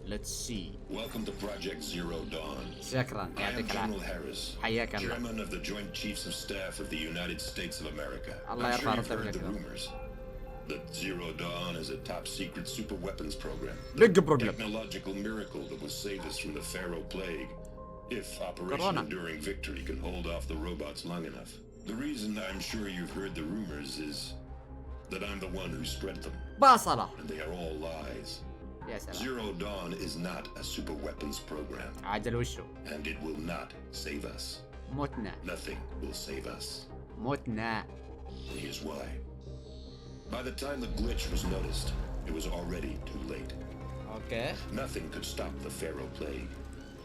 let's see. Welcome to Project Zero Dawn. شكرا I am يعطيك General العافية. Harris, حياك الله. Chairman of the Joint Chiefs of Staff of the United States of America. الله I'm sure يرفع you've heard the رتبتك. rumors that Zero Dawn is a top-secret super weapons program. Big problem. Technological miracle that will save us from the Pharaoh Plague, if Operation Corona. Enduring Victory can hold off the robots long enough. The reason I'm sure you've heard the rumors is that I'm the one who spread them, باصلة. and they are all lies. يا سلام. Zero Dawn is not a super weapons program, عادل وشو؟ and it will not save us. متنا. Nothing will save us. متنا. Here's why. By the time the glitch was noticed, it was already too late. اوكي. Nothing could stop the Pharaoh Plague.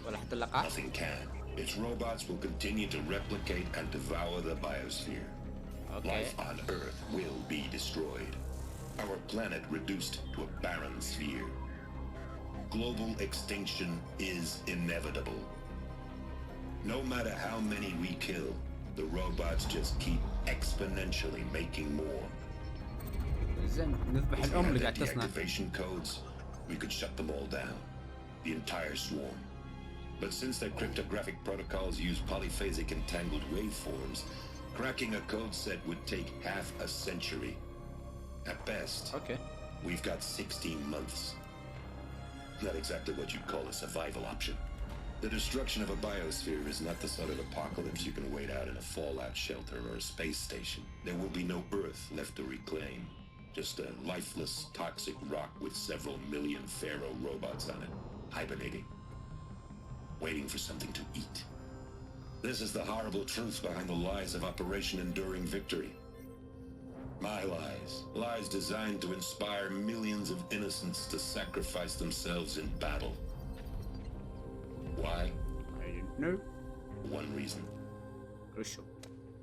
ولا حتى اللقاء. Nothing can. Its robots will continue to replicate and devour the biosphere. Okay. Life on Earth will be destroyed. Our planet reduced to a barren sphere. Global extinction is inevitable. No matter how many we kill, the robots just keep exponentially making more. زين نذبح If we الأم had اللي the قاعد تصنع. deactivation codes, we could shut them all down. The entire swarm. But since their cryptographic protocols use polyphasic entangled waveforms, cracking a code set would take half a century. At best, اوكي. we've got 16 months. Not exactly what you'd call a survival option. The destruction of a biosphere is not the sort of apocalypse you can wait out in a fallout shelter or a space station. There will be no Earth left to reclaim. Just a lifeless, toxic rock with several million Pharaoh robots on it, hibernating, waiting for something to eat. This is the horrible truth behind the lies of Operation Enduring Victory. My lies. Lies designed to inspire millions of innocents to sacrifice themselves in battle. Why? I don't know. One reason. وشو؟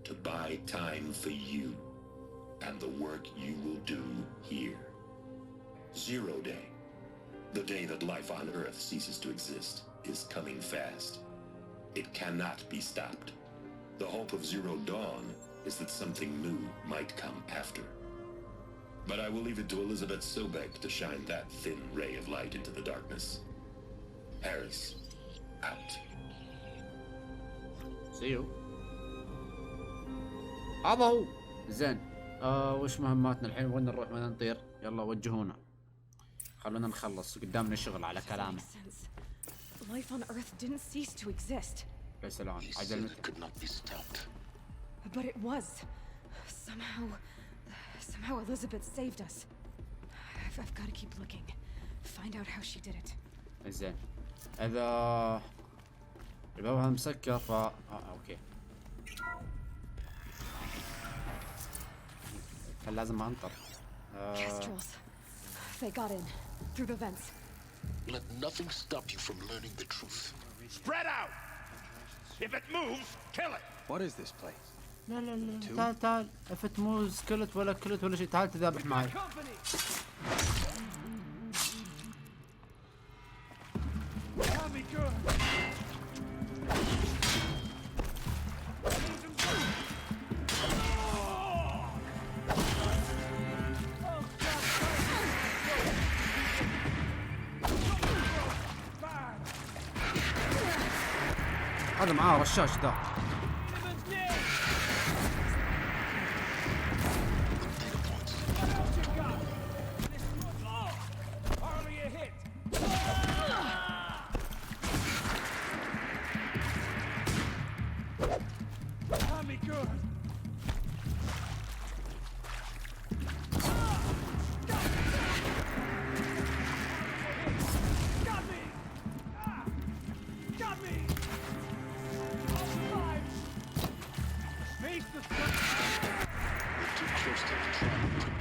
To buy time for you and the work you will do here. Zero Day. The day that life on Earth ceases to exist is coming fast. It cannot be stopped. The hope of Zero Dawn is that something new might come after. But I will leave it to Elizabeth Sobeck to shine that thin ray of light into the darkness. Harris, out. زيرو. هذا هو. زين. وش مهماتنا الحين؟ وين نروح؟ وين نطير؟ يلا وجهونا. خلونا نخلص قدامنا شغل على كلامه. Life on Earth didn't cease to exist. يا سلام. He said عجل. it could not be stopped. But it was. Somehow Elizabeth saved us. I've got to keep looking. Find out how she did it. زين. إذا الباب هذا مسكر ف اوكي. كان لازم انطر. Kestrels. They got in through the vents. Let nothing stop you from learning the truth. Spread out! If it moves, kill it! What is this place? لا لا لا تعال تعال افت مو سكلت ولا كلت ولا شيء تعال تذابح معي. هذا معاه رشاش ذا.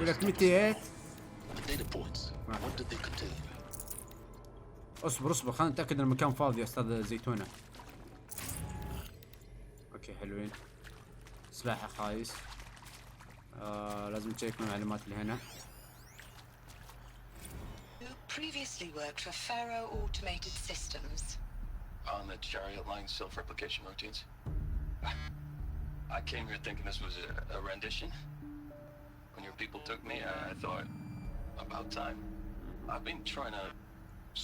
لك 200. The data points. What did they contain? اصبر خلينا نتاكد ان المكان فاضي يا استاذ زيتونه. اوكي حلوين. سلاحه خايس. لازم نشيك من المعلومات اللي هنا. You previously worked for Pharaoh Automated Systems. On the chariot line self-replication routines. I came here thinking this was a rendition. When your people took me, I thought, about time. I've been trying to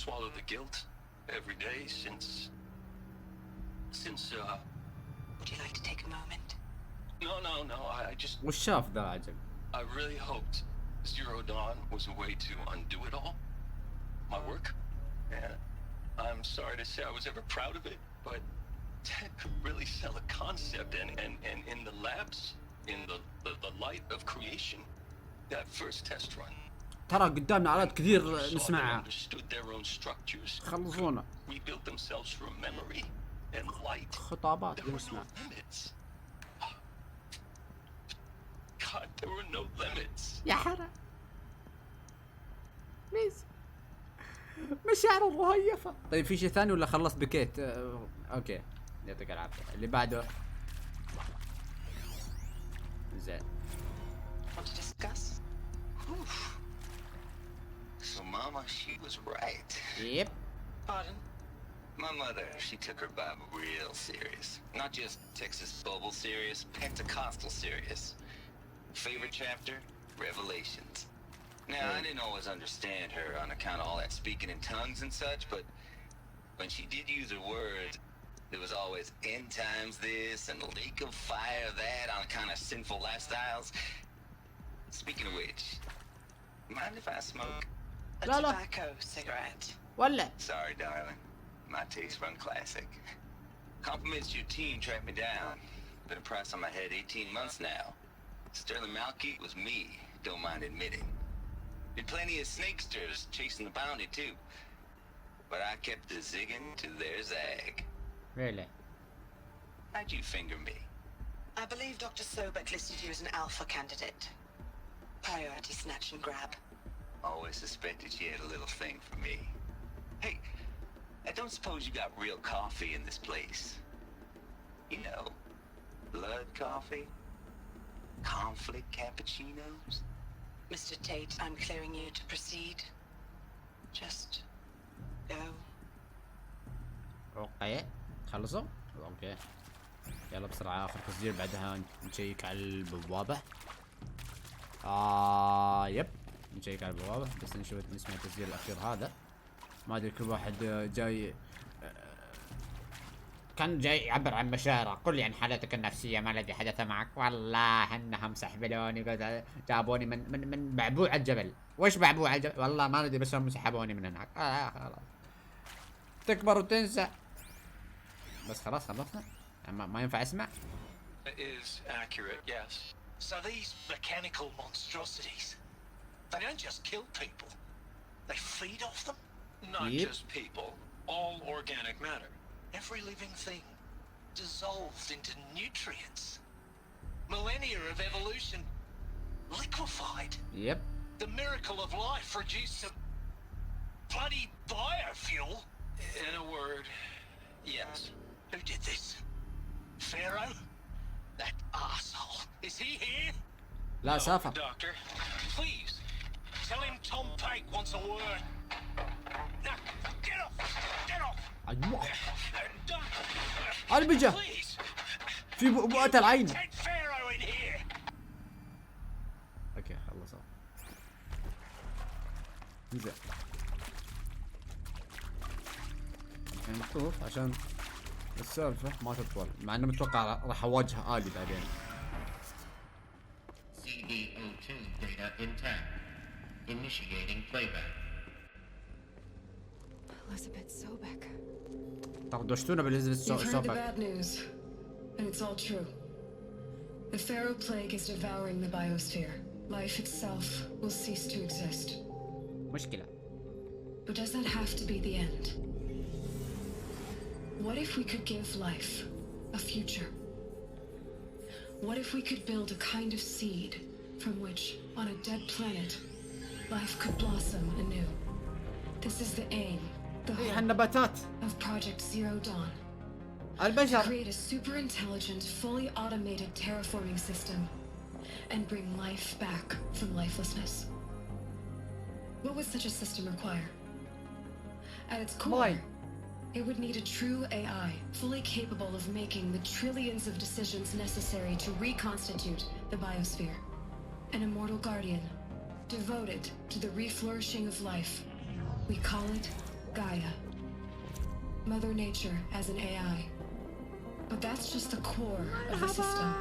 swallow the guilt every day since. Would you like to take a moment? No. I just. وش شاف ذا عجب؟ I really hoped Zero Dawn was a way to undo it all. My work. And I'm sorry to say I was ever proud of it, but Ted could really sell a concept, and in the labs, in the light of creation, that first test run. ترى قدامنا آلات كثير saw they نسمعها. understood their own structures, خلصونا. rebuilt themselves from memory and light. خطابات There were نسمع. no limits. God, there were no limits. يا حرام. ميز. مشاعر رهيفة. طيب في شيء ثاني ولا خلصت بكيت؟ اوكي. يعطيك العافية. اللي بعده. زين. Want to discuss? So Mama, she was right. Yep. Pardon? My mother, she took her Bible real serious. Not just Texas Bible serious, Pentecostal serious. Favorite chapter? Revelations. Now, I didn't always understand her on account of all that speaking in tongues and such, but when she did use her words, there was always end times this and the lake of fire that on account of sinful lifestyles. Speaking of which, mind if I smoke? A La la. tobacco cigarette. ولا. Sorry, darling. My taste run classic. Compliments to your team tracked me down. Been a price on my head 18 months now. Sterling Malkeet was me, don't mind admitting. Been plenty of snakesters chasing the bounty too. But I kept the zigging to their zag. Really? How'd you finger me? I believe Dr. Sobeck listed you as an alpha candidate. Priority snatch and grab. Always suspected she had a little thing for me. Hey, I don't suppose you got real coffee in this place. You know, blood coffee? Conflict cappuccinos? Mr. Tate, I'm clearing you to proceed. Just go. اوكي. خلصوا؟ اوكي. يلا بسرعة اخر تسجيل بعدها نشيك على البوابة. يب. نشيك على البوابة بس نشوف نسمع التسجيل الأخير هذا. ما أدري كل واحد جاي كان جاي يعبر عن مشاعره. قل لي عن حالتك النفسية، ما الذي حدث معك؟ والله انهم سحبوني جابوني من بعبوع الجبل. وش بعبوع الجبل؟ والله ما ندري بس هم سحبوني من هناك. خلاص. تكبر وتنسى. بس خلاص خلصنا. ما ينفع اسمع. It is accurate, yes. So these mechanical monstrosities, they don't just kill people, they feed off them? Not Yep. just people, all organic matter. Every living thing dissolved into nutrients. Millennia of evolution liquefied. Yep. The miracle of life reduced to bloody biofuel. In a word, yes. Who did this? Pharaoh? That arsehole. Is he here? لا سافر. Doctor, Please, tell him Tom Pate wants a word. Now, get off! Get off! أيوة. Don't. البجة. Please. في بؤبؤة العين. Take Pharaoh in here. اوكي خلصوا. زين. الحين نطوف عشان السالفة ما تطول، مع انه متوقع راح اواجه آلي بعدين. CD02 data intact. Initiating playback. Elizabeth Sobeck. طردشتونا بالنسبة You've heard the للسوبك. bad news, and it's all true. The Pharaoh plague is devouring the biosphere. Life itself will cease to exist. مشكلة. But does that have to be the end? What if we could give life a future? What if we could build a kind of seed from which, on a dead planet, life could blossom anew? This is the aim, the ايه hope هالنباتات. of Project Zero Dawn. البشر. Create a super intelligent, fully automated terraforming system and bring life back from lifelessness. What would such a system require? At its core, Why? it would need a true AI, fully capable of making the trillions of decisions necessary to reconstitute the biosphere. An immortal guardian, devoted to the reflourishing of life. We call it GAIA Mother Nature as an AI. But that's just the core of the system.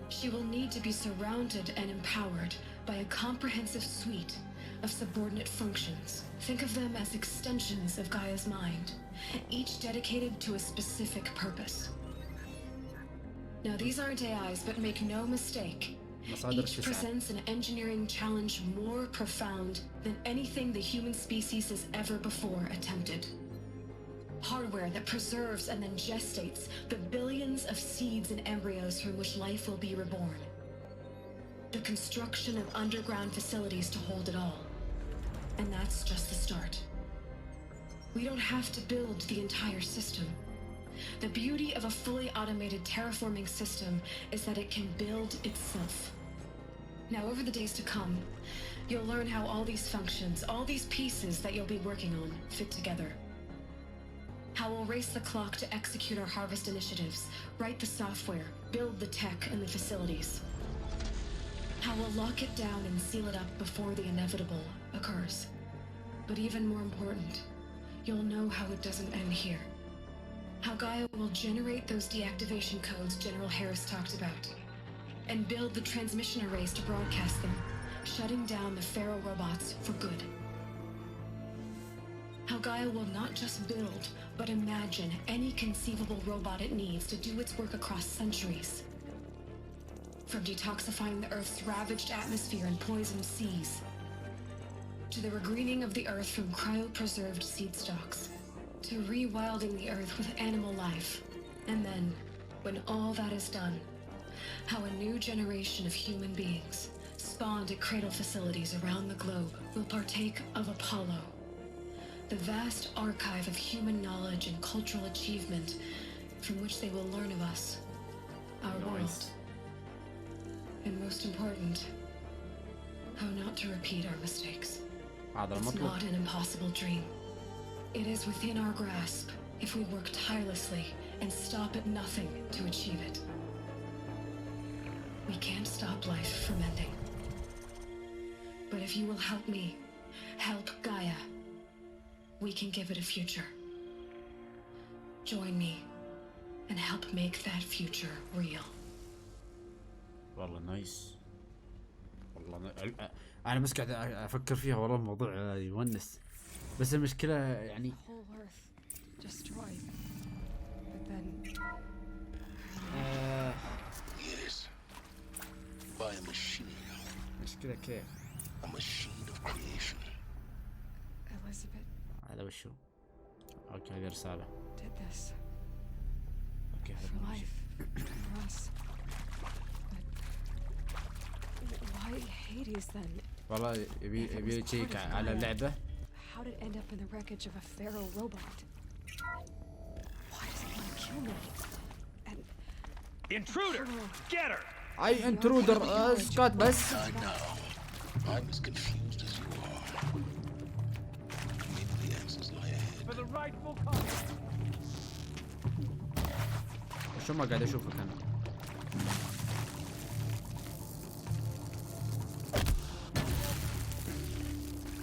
She will need to be surrounded and empowered by a comprehensive suite of subordinate functions. Think of them as extensions of Gaia's mind, each dedicated to a specific purpose. Now, these aren't AIs, but make no mistake, each presents an engineering challenge more profound than anything the human species has ever before attempted. Hardware that preserves and then gestates the billions of seeds and embryos from which life will be reborn. The construction of underground facilities to hold it all. And that's just the start. We don't have to build the entire system. The beauty of a fully automated terraforming system is that it can build itself. Now, over the days to come, you'll learn how all these functions, all these pieces that you'll be working on, fit together. How we'll race the clock to execute our harvest initiatives, write the software, build the tech and the facilities. How we'll lock it down and seal it up before the inevitable occurs. But even more important, you'll know how it doesn't end here. How Gaia will generate those deactivation codes General Harris talked about, and build the transmission arrays to broadcast them, shutting down the Pharaoh robots for good. How Gaia will not just build, but imagine any conceivable robot it needs to do its work across centuries. From detoxifying the Earth's ravaged atmosphere and poisoned seas, to the regreening of the Earth from cryopreserved seed stocks, to rewilding the Earth with animal life. And then, when all that is done, how a new generation of human beings, spawned at cradle facilities around the globe, will partake of Apollo, the vast archive of human knowledge and cultural achievement from which they will learn of us, our world. And most important, how not to repeat our mistakes. It's not an impossible dream. It is within our grasp if we work tirelessly and stop at nothing to achieve it. We can't stop life from ending. But if you will help me, help Gaia, we can give it a future. Join me and help make that future real. والله نايس. والله انا بس قاعد افكر فيها، والله الموضوع يونس، بس المشكلة يعني Yes. By a machine. مشكلة كيف؟ A machine of creation. Elizabeth هذا وشو؟ اوكي هذه رسالة. did this اوكي هذا for life, for us. But why Hades then? والله يبي يشيك على اللعبة. How did it end up in the wreckage of a Pharaoh robot? Why does it want to kill me? And Intruder! Get her! اي انترودر سكوت بس. I know. I'm as confused as you are. Maybe the answers lie ahead. For the rightful cause. شو ما قاعد اشوفك انا.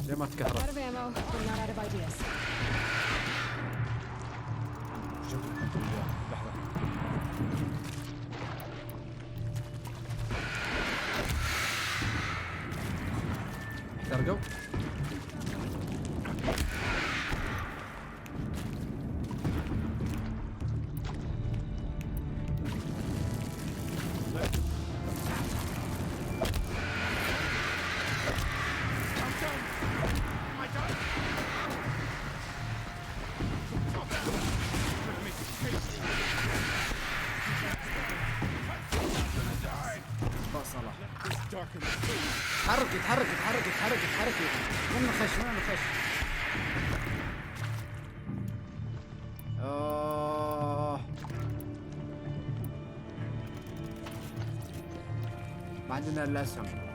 ليه ما تكهرب؟ out of ammo, but not out of ideas. شوف لحظة. احترقوا؟ تحركي من الخش ما عندنا الا اسهم.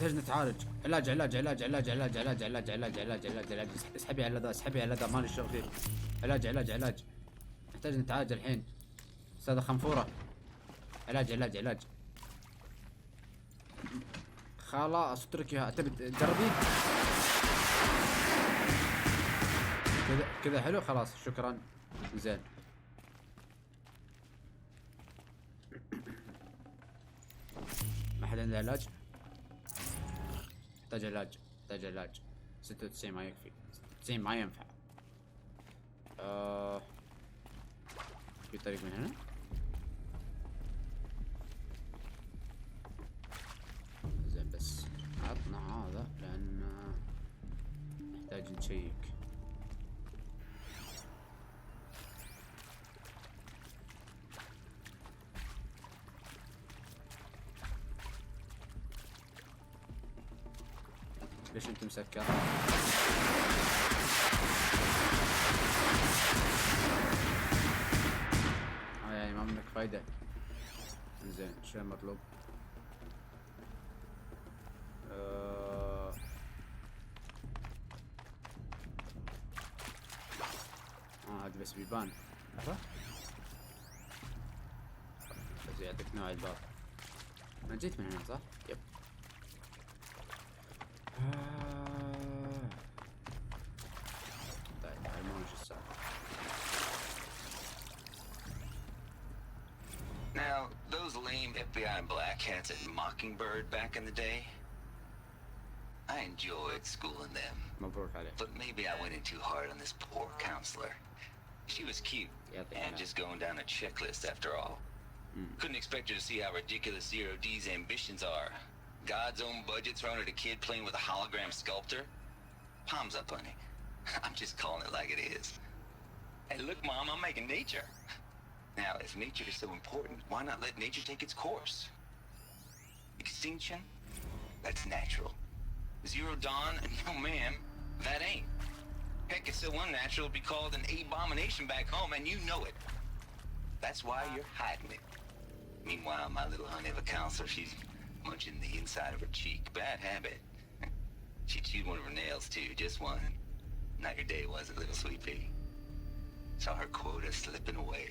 نحتاج نتعالج. علاج علاج علاج علاج علاج علاج علاج علاج علاج علاج علاج. اسحبي على ذا، اسحبي على ذا، مالي الشغل فيه. علاج علاج علاج. نحتاج نتعالج الحين. استاذة خنفورة. علاج علاج علاج. خلاص اتركيها. تبي تجربين؟ كذا كذا حلو. خلاص شكرا. زين. ما حد عنده علاج؟ احتاج علاج، احتاج علاج. 96 ما يكفي، 96 ما ينفع. في طريق من هنا؟ زين بس عطنا هذا لأن نحتاج نشيك. ليش انت مسكر؟ يعني ما منك فايدة. زين شو المطلوب؟ هذا بس بيبان. عرفت؟ بس يعطيك نوع الباب. انا جيت من هنا صح؟ يب. طيب هاي ما وش السالفة. Now, those lame FBI black hats at Mockingbird back in the day, I enjoyed schooling them. مبروك عليك. But maybe I went in too hard on this poor counselor. She was cute and just going down a checklist after all. Couldn't expect her to see how ridiculous Zero D's ambitions are. God's own budget thrown at a kid playing with a hologram sculptor? Palms up, honey. I'm just calling it like it is. Hey, look, Mom, I'm making nature. Now, if nature is so important, why not let nature take its course? Extinction? That's natural. Zero dawn? No, ma'am, that ain't. Heck, it's so unnatural it'd be called an abomination back home, and you know it. That's why you're hiding it. Meanwhile, my little honey of a counselor, she's munching the inside of her cheek. Bad habit. She chewed one of her nails, too, just one. Not your day, was it, little sweet pea? Saw her quota slipping away.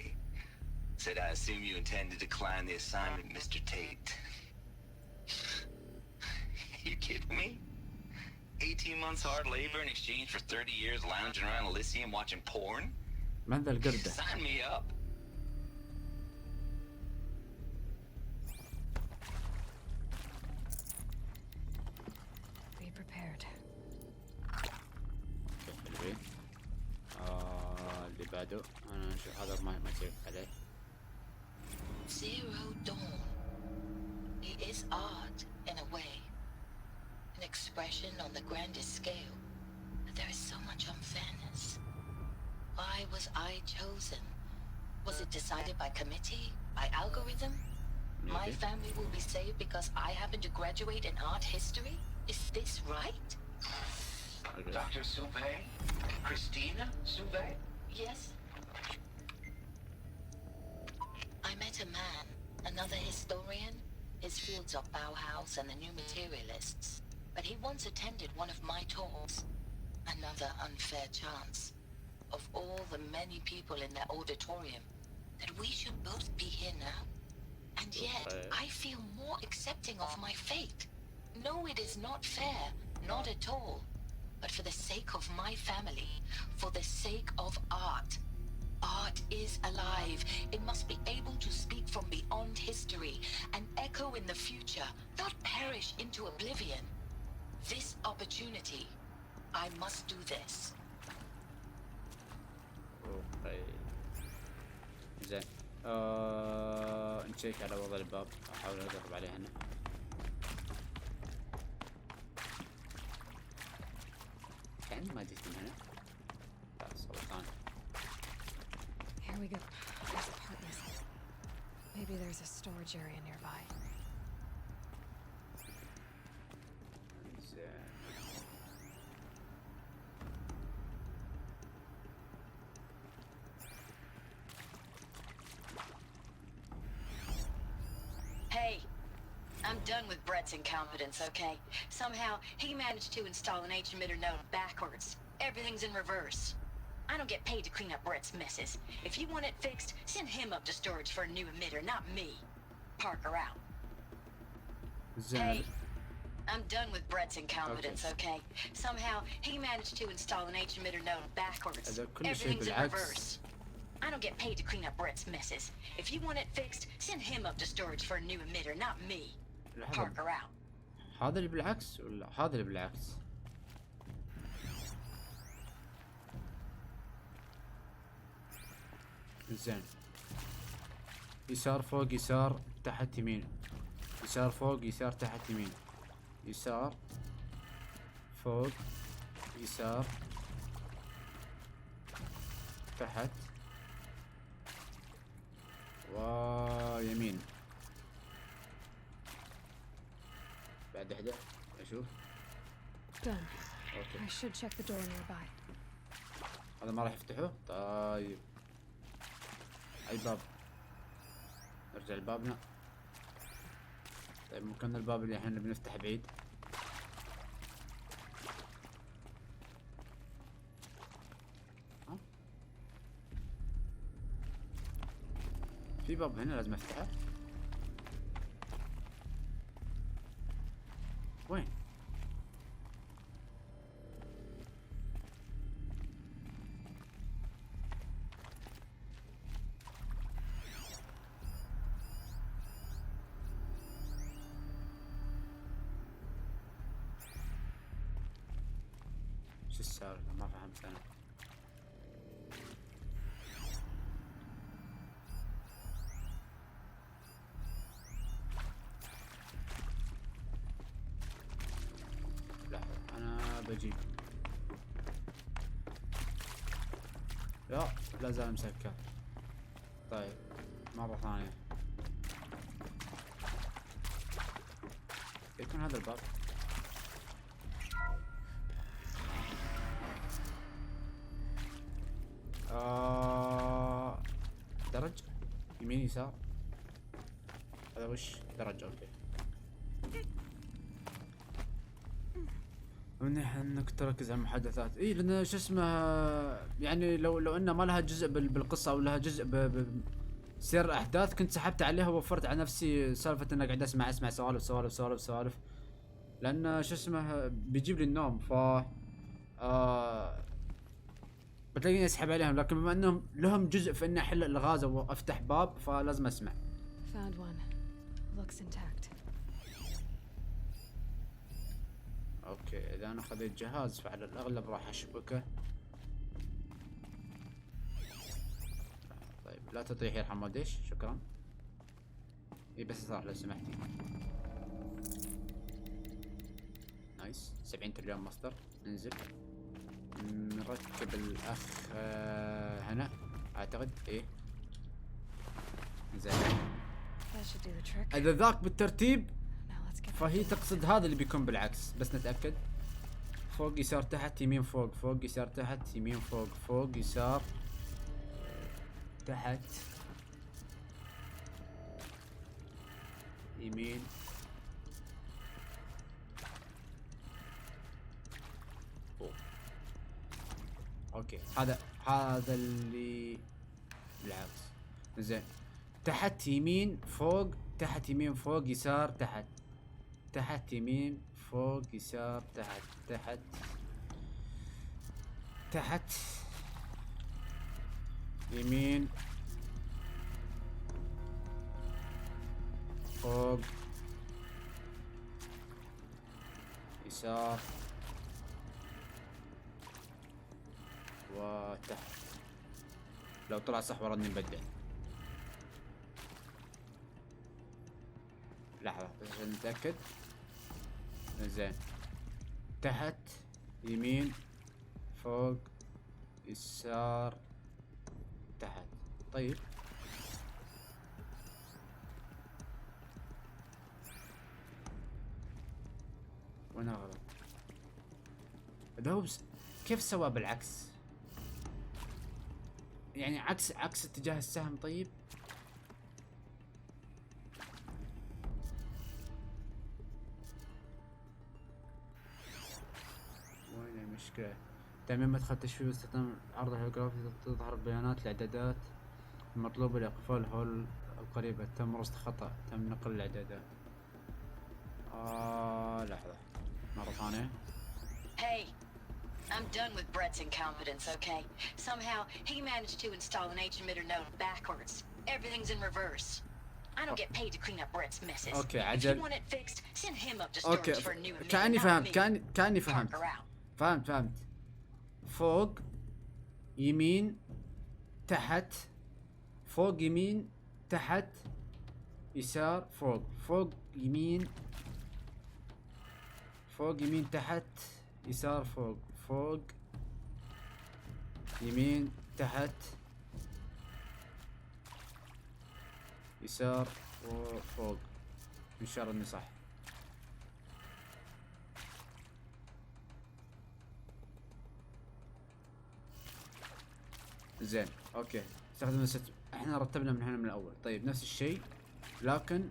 Said, I assume you intend to decline the assignment, Mr. Tate. You kidding me? 18 months hard labor in exchange for 30 years lounging around Elysium watching porn? ماذا القردة؟ Sign me up. Be prepared. حلوين. اللي بعده انا هذا ما تعرف عليه. Zero Dawn. It is art in a way. An expression on the grandest scale. But there is so much unfairness. Why was I chosen? Was it decided by committee? By algorithm? Maybe. My family will be saved because I happen to graduate in art history? Is this right? Okay. Dr. Sobeck? Christina Sobeck? Yes. I met a man, another historian. His fields are Bauhaus and the New Materialists. But he once attended one of my talks. Another unfair chance. Of all the many people in that auditorium, that we should both be here now. And yet, I feel more accepting of my fate. No, it is not fair. Not at all. But for the sake of my family, for the sake of art. Art is alive. It must be able to speak from beyond history and echo in the future, not perish into oblivion. This opportunity, I must do this. اوكي زين. نشيك على وضع الباب. احاول اضغط عليه هنا. كأني ما جيت من هنا. لا سلطان. Here we go. There's a part missing. Maybe there's a storage area nearby. زين. Hey, I'm done with Brett's incompetence, okay? Somehow, he managed to install an H-emitter node backwards. Everything's in reverse. I don't get paid to clean up Brett's messes. If you want it fixed, send him up to storage for a new emitter, not me. Parker out. Hey, I'm done with Brett's incompetence, okay? Somehow, he managed to install an H-emitter node backwards. Everything's in reverse. I don't get paid to clean up Brett's messes. If you want it fixed, send him up to storage for a new emitter, not me. Parker out. هذا اللي بالعكس ولا هذا اللي بالعكس؟ زين. يسار فوق يسار تحت يمين. يسار فوق يسار تحت يمين. يسار فوق يسار تحت ويمين. بعد احدى اشوف. Done. اوكي. I should check the door nearby. هذا ما راح يفتحه؟ طيب. اي باب؟ نرجع لبابنا. طيب ممكن الباب اللي احنا بنفتح بعيد. في باب هنا لازم افتحه. وين؟ شو السالفة؟ ما فهمت انا. بجيب. لا زال مسكر. طيب مرة ثانية. يكون هذا الباب. درج يمين يسار. هذا وش درج؟ اوكي. انك تركز على المحادثات. اي لان شو اسمه يعني لو انه ما لها جزء بالقصه او لها جزء بسير الاحداث كنت سحبت عليها ووفرت على نفسي سالفه اني قاعد اسمع سوالف. لان شو اسمه بيجيب لي النوم ف بتلاقيني اسحب عليهم. لكن بما انهم لهم جزء في اني احل الغاز او افتح باب فلازم اسمع. Found one. Looks intact. اوكي اذا انا خذيت جهاز فعلى الاغلب راح اشبكه. طيب لا تطيح يا حموديش شكرا. اي بس صار لو سمحتي. نايس 70 تريليون مصدر. ننزل نركب الاخ هنا اعتقد. ايه زين. اذا ذاك بالترتيب فهي تقصد هذا اللي بيكون بالعكس. بس نتأكد. فوق يسار تحت يمين فوق. فوق يسار تحت يمين فوق. فوق يسار تحت يمين فوق. اوكي هذا اللي بالعكس. زين تحت يمين فوق. تحت يمين فوق يسار تحت. تحت يمين فوق يسار تحت. تحت يمين فوق يسار وتحت. لو طلع صح وراني نبدل. لحظة بس عشان نتأكد. زين تحت يمين فوق يسار تحت. طيب وين غلط؟ دوبس كيف سوى بالعكس؟ يعني عكس اتجاه السهم. طيب اوكي. تعميم مدخل تشفير باستخدام عرض الهولوجرافي تظهر بيانات الاعدادات المطلوبة لإقفال هول القريبة. تم رصد خطأ، تم نقل الاعدادات. لحظة مرة ثانية. Hey, I'm done with Brett's incompetence, okay? Somehow, he managed to install an H-emitter node backwards. Everything's in reverse. I don't get paid to clean up Brett's messes. اوكي If you عجل. want it fixed, send him up to اوكي storage for a new emitter, كأني not فهمت، me. كأني فهمت. Parker out. فهمت. فوق يمين تحت، فوق يمين تحت يسار فوق يمين، فوق يمين تحت يسار فوق يمين تحت يسار وفوق. ان شاء الله اني صح. زين اوكي. استخدم احنا رتبنا من هنا من الاول. طيب نفس الشيء لكن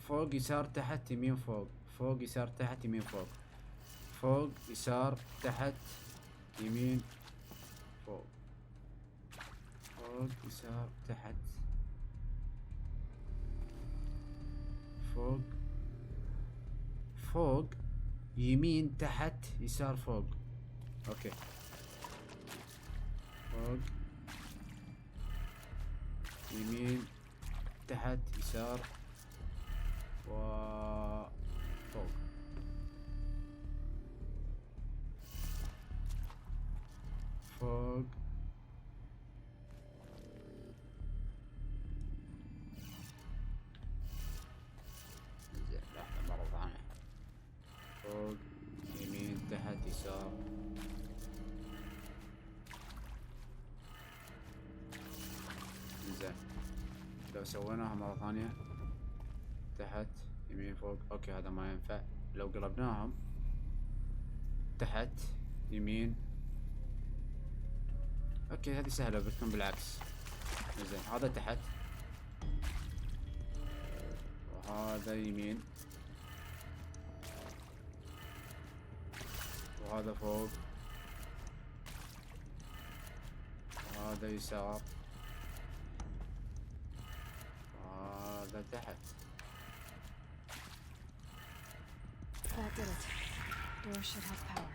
فوق يسار تحت يمين فوق يسار تحت يمين فوق يسار تحت يمين فوق يسار تحت فوق يمين تحت يسار فوق. اوكي فوق يمين تحت يسار وفوق. فوق زين لحظة مرة ثانية. فوق يمين تحت يسار زين. لو سويناها مرة ثانية تحت يمين فوق. اوكي هذا ما ينفع. لو قلبناهم تحت يمين. اوكي هذه سهلة بتكون بالعكس. زين هذا تحت وهذا يمين وهذا فوق وهذا يسار وهذا تحت. That did it. Door should have power.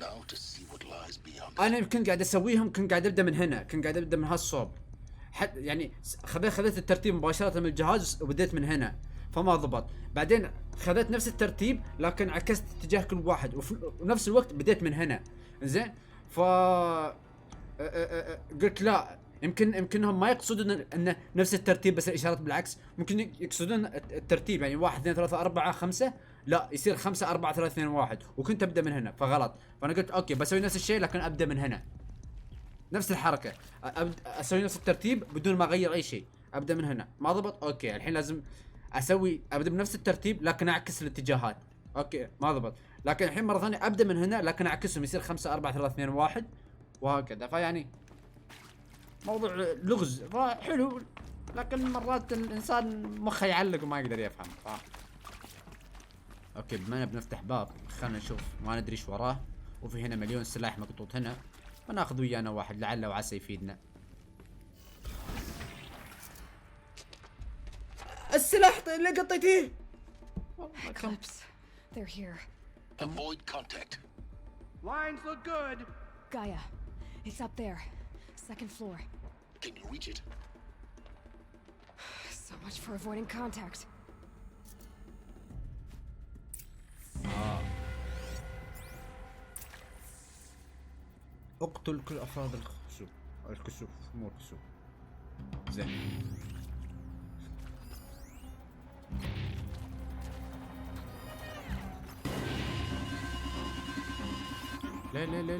Now to see what lies beyond. انا يمكن قاعد اسويهم، كنت قاعد ابدا من هنا، كنت قاعد ابدا من هالصوب. يعني خذيت الترتيب مباشرة من الجهاز وبديت من هنا فما ضبط. بعدين خذيت نفس الترتيب لكن عكست اتجاه كل واحد ونفس الوقت بديت من هنا. زين ف قلت لا يمكنهم ما يقصدون ان نفس الترتيب بس الاشارات بالعكس. ممكن يقصدون الترتيب يعني 1 2 3 4 5 لا يصير 5 4 3 2 1 وكنت ابدا من هنا فغلط. فانا قلت اوكي بسوي نفس الشيء لكن ابدا من هنا نفس الحركه. اسوي نفس الترتيب بدون ما اغير اي شيء. ابدا من هنا ما ضبط. اوكي الحين لازم ابدا بنفس الترتيب لكن اعكس الاتجاهات. اوكي ما ضبط. لكن الحين مره ثانيه ابدا من هنا لكن اعكسهم يصير 5 4 3 2 1 وهكذا. فيعني موضوع لغز فحلو لكن مرات الانسان مخه يعلق وما يقدر يفهم. اوكي بما اننا بنفتح باب خلينا نشوف ما ندري ايش وراه. وفي هنا مليون سلاح مقطوط هنا فناخذ ويانا واحد لعل وعسى يفيدنا. السلاح اللي قطيتيه. Eclipse. They're here. Avoid contact. Lines look good. Gaia. It's up there. Second floor. Can you reach it? So much for avoiding contact. اقتل كل افراد الكسوف مو الكسوف. زين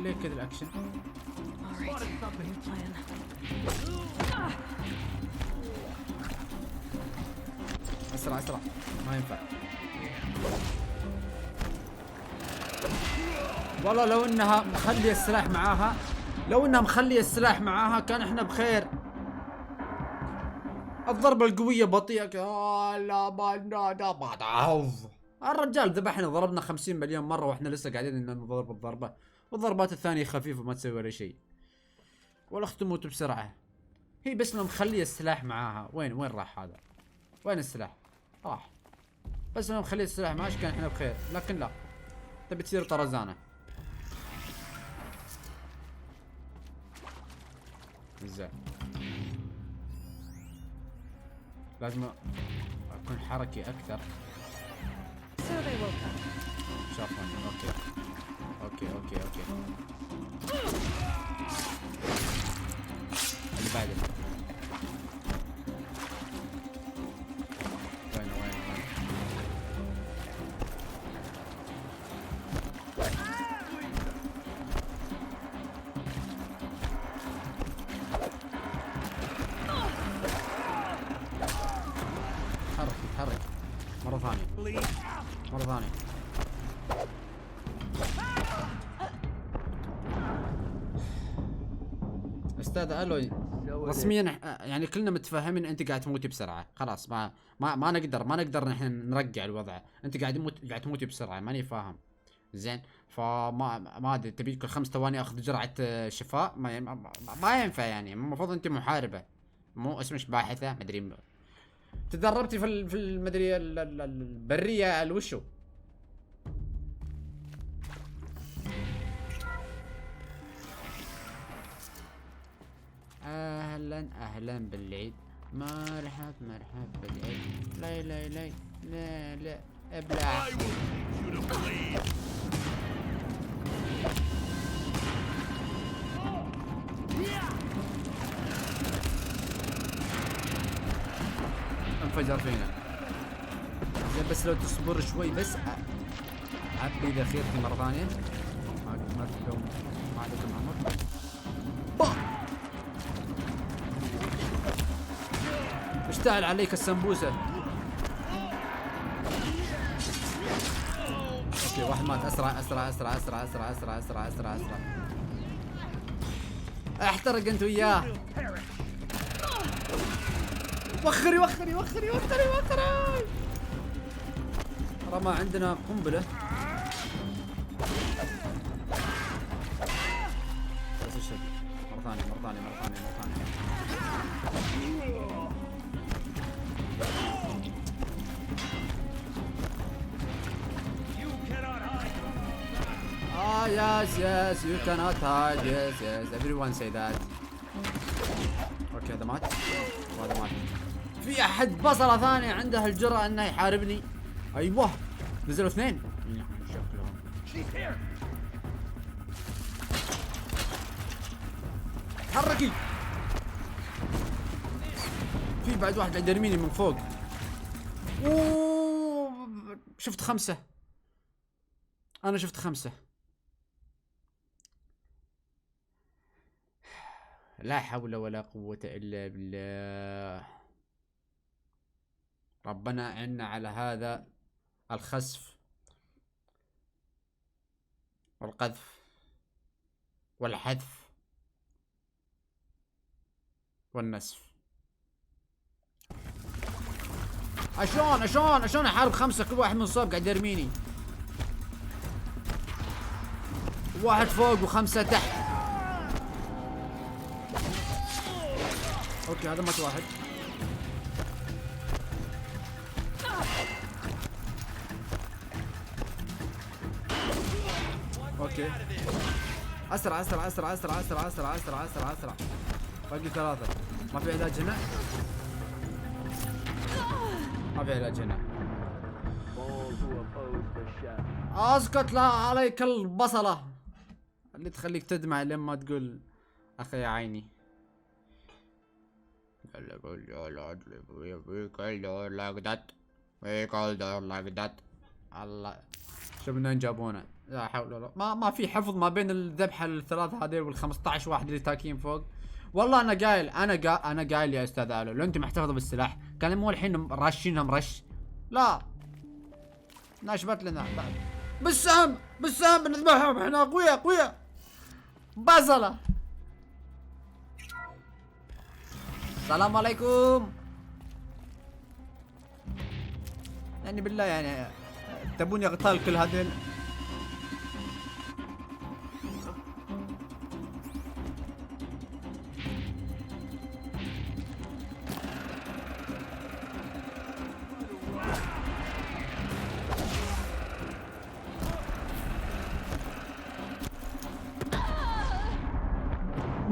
ليه كذا الاكشن. Alright, new plan. اسرع ما ينفع. والله لو انها مخليه السلاح معاها كان احنا بخير. الضربة القوية بطيئة. لا الرجال ذبحنا ضربنا 50 مليون مرة واحنا لسه قاعدين نضرب الضربة والضربات الثانية خفيفة ما تسوي ولا شيء. والاخت تموت بسرعة. هي بس لو مخلية السلاح معاها. وين راح هذا؟ وين السلاح؟ راح. بس لو مخلية السلاح معاش كان احنا بخير، لكن لا، تبي تصير طرزانة. زين. لازم اكون حركي اكثر. شافوني. اوكي اللي بعده. وين حرك مرة ثانية. استاذ الوي رسميا يعني كلنا متفاهمين انت قاعد تموتي بسرعه، خلاص ما نقدر نحن نرجع الوضع، انت قاعد تموتي بسرعه، ماني فاهم. زين ما ادري تبي كل 5 ثواني اخذ جرعه شفاء؟ ما ينفع يعني. المفروض انت محاربه مو اسمش باحثه مدري. تدربتي في المدري البريه الوشو. اهلا بالعيد. مرحب بالعيد. لا ابلع. انفجر فينا. زين بس لو تصبر شوي بس عبي ذخيرتي مرة ثانية. ما عليكم عمر. اشتعل عليك السمبوسة. اوكي واحد مات. اسرع. احترق انت وياه. وخري. رمى عندنا قنبلة. بس الشد مرة ثانية. yes, you cannot hide. Yes, everyone say that. اوكي هذا مات وهذا مات. في احد بصلة ثانية عنده الجرأة انه يحاربني. ايوه نزلوا 2 شكلهم. حركي. في بعد واحد قاعد يرميني من فوق. اوه شفت 5. انا شفت 5. لا حول ولا قوة الا بالله. ربنا عنا على هذا الخسف والقذف والحذف والنسف. شلون احارب 5 كل واحد من صوب قاعد يرميني. واحد فوق و5 تحت. اوكي هذا مات واحد. اوكي اسرع. باقي 3. ما في علاج هنا. اسكت لا عليك البصلة اللي تخليك تدمع لما تقول اخي يا عيني. الله شوف منين جابونا. لا حول ولا ما في حفظ ما بين الذبحة الثلاث هذول وال15 واحد اللي تاكين فوق. والله انا قايل يا استاذ آلو لو انت محتفظ بالسلاح كان مو الحين راشينهم رش. لا ناشبت لنا بالسهم بنذبحهم احنا قوية بصلة. السلام عليكم. يعني بالله يعني تبوني اقتل كل هذول.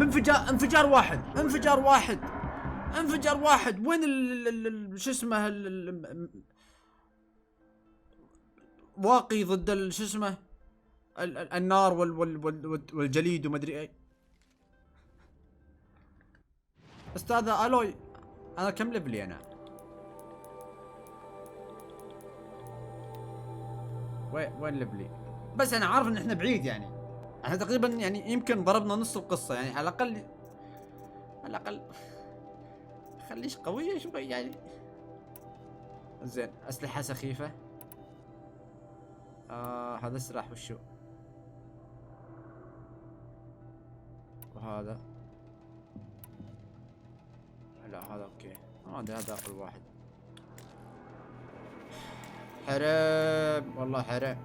انفجار واحد. وين شو اسمه واقي ضد شو اسمه النار والجليد ومدري اي. استاذة الوي انا كم ليفلي انا؟ وين ليفلي؟ بس انا عارف ان احنا بعيد يعني. احنا تقريبا يعني يمكن ضربنا نص القصة يعني على الاقل خليش قوية شوي يعني. زين اسلحة سخيفة. هذا السلاح وشو؟ وهذا لا هذا اوكي. هذا اخر واحد. حرام والله حرام.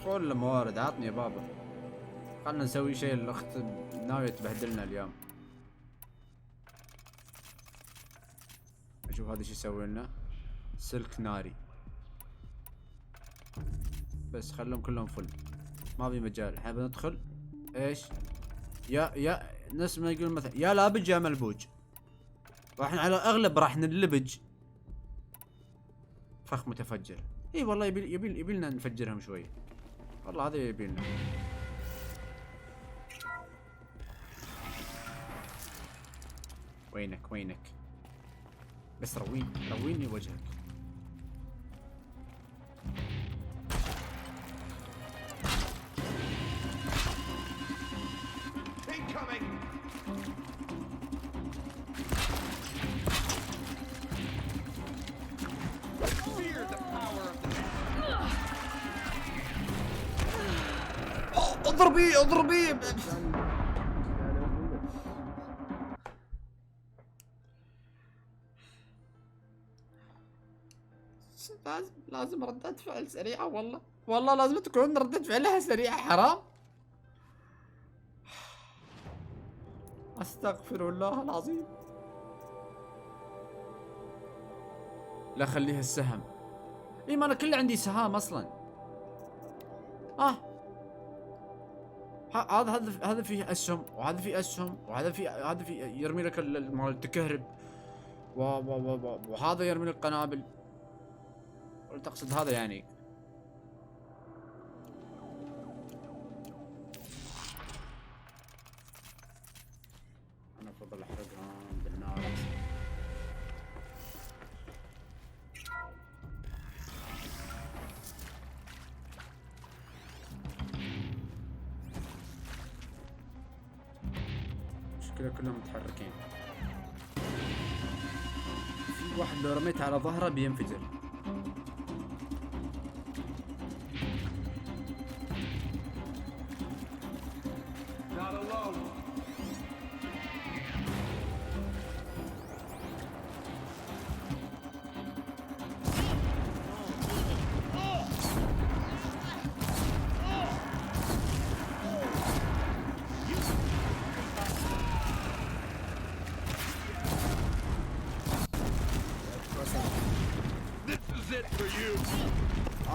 كل موارد عطني يا بابا. خلنا نسوي شيء. الاخت ناوية تبهدلنا اليوم. اشوف هذا شو يسوي لنا. سلك ناري. بس خلهم كلهم فل. ما في مجال. احنا بندخل ايش؟ يا نفس ما يقول مثلا يا لابج يا ملبوج. واحنا على الاغلب راح نلبج. فخ متفجر. اي والله يبيلنا نفجرهم شوي. والله هذا يبيلنا. وينك بس رويني وجهك. اضربي لازم ردة فعل سريعة. والله لازم تكون ردة فعلها سريعة. حرام. استغفر الله العظيم. لا خليها السهم. اي ما انا كله عندي سهام اصلا. هذا فيه اسهم وهذا فيه اسهم وهذا فيه يرمي لك مال التكهرب وهذا يرمي لك قنابل. تقصد هذا يعني. انا افضل احرقهم بالنار. مشكلة كلهم متحركين. في واحد لو رميت على ظهره بينفجر.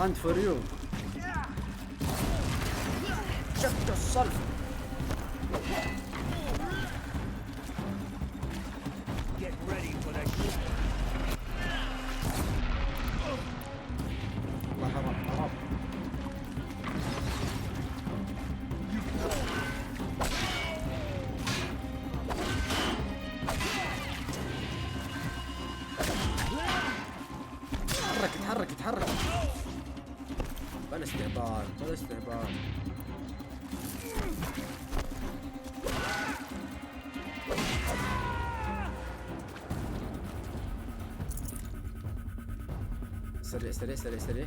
And for you. شفت الصلب. Get ready for that. الله حرام. اتحرك. بلا استهبال. سريع.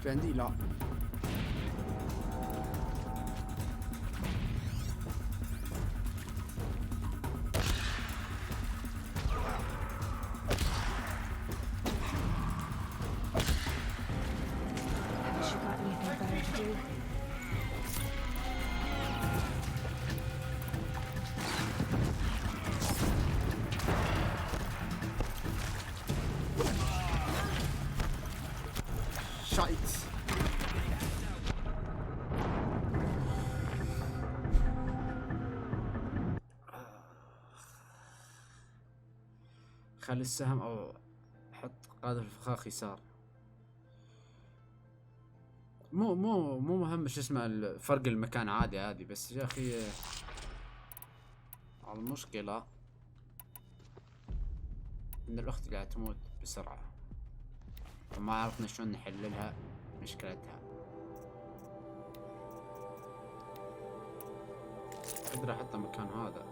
في عندي لا. شايت. خلي السهم او حط قاذف الفخاخ يسار. مو مهم شو اسمه فرق المكان، عادي بس يا اخي المشكلة ان الاخت قاعدة تموت بسرعة وما عرفنا شلون نحللها مشكلتها. اقدر احطها مكان هذا.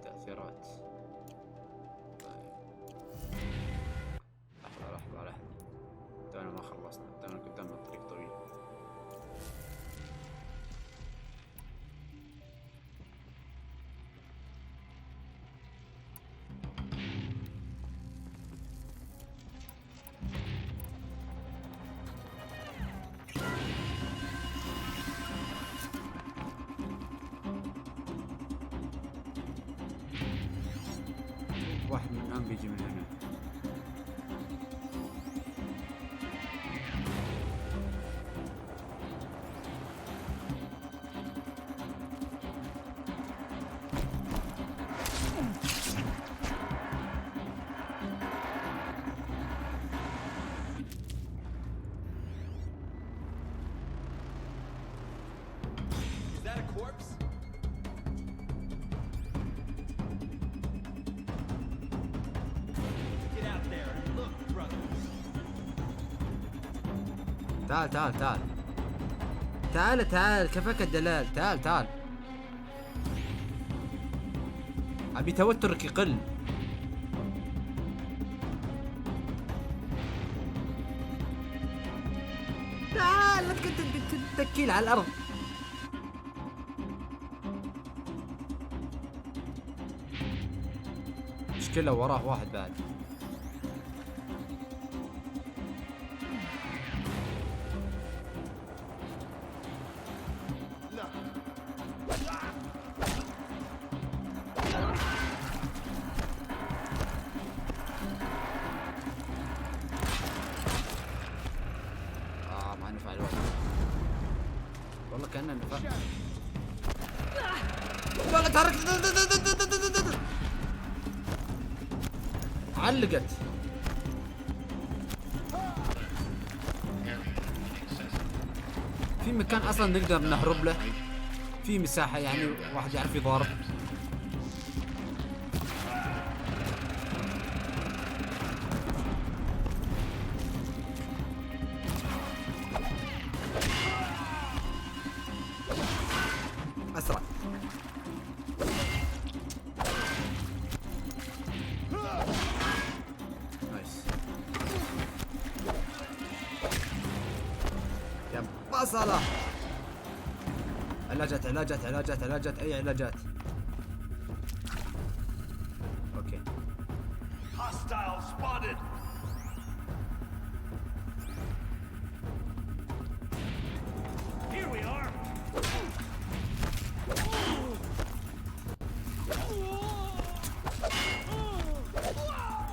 تأثيرات. لحظة تونا ما خلصنا، تونا قدامنا طريق طويل. واحد منهم بيجي من هنا. Is that a corpse? Get out there and look, brothers. تعال كفاك الدلال. تعال ابي توترك يقل. تعال لا تتكيل على الارض. مشكلة وراه واحد بعد. ما نفع الوقت والله، كأنه نفع. لا تحرك. علقت. في مكان اصلا نقدر نهرب له، في مساحة يعني واحد يعرف يضارب. اسرع. نايس يا بصلة. علاجات اي علاجات. اوكي. Hostile spotted. Here we are.